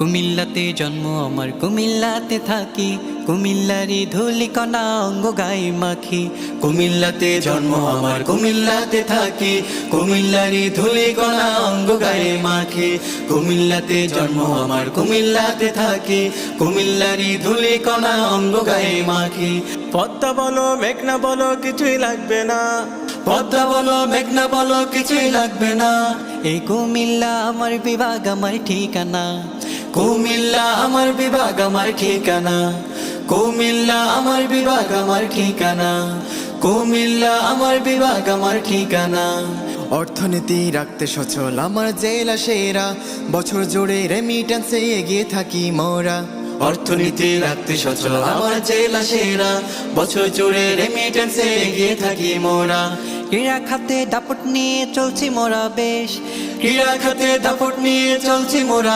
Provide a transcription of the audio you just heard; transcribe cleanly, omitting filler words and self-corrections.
কুমিল্লাতে জন্ম আমার, কুমিল্লাতে থাকি, কুমিল্লারি ধুলিকণা অঙ্গ গায়ে মাখি। কুমিল্লাতে জন্ম আমার, কুমিল্লাতে থাকি, কুমিল্লারি ধুলিকণা অঙ্গ গায়ে মাখি। কুমিল্লাতে জন্ম আমার, কুমিল্লাতে থাকি, কুমিল্লারি ধুলিকণা অঙ্গ গায়ে মাখি। পদ্মা বলো মেঘনা বলো কিছুই লাগবে না, পদ্মা বলো মেঘনা বলো কিছুই লাগবে না। এই কুমিল্লা আমার বিভাগ, আমার ঠিকানা। কুমিল্লা আমার বিভাগ, আমার ঠিকানা। কুমিল্লা আমার বিভাগ, আমার ঠিকানা। কুমিল্লা আমার বিভাগ, আমার ঠিকানা। অর্থনীতি রাখতে সচল আমার জেলা সেরা, বছর জুড়ে রেমিটেন্সে এগিয়ে থাকি মোরা। অর্থনীতি রাখতে সচল আমার জেলা সেরা, বছর জুড়ে রেমিটেন্সে এগিয়ে থাকি মোরা। ক্রীড়া খাতে দাপট নিয়ে চলছি মোরা বেশ, ক্রীড়া খাতে দাপট নিয়ে চলছি মোরা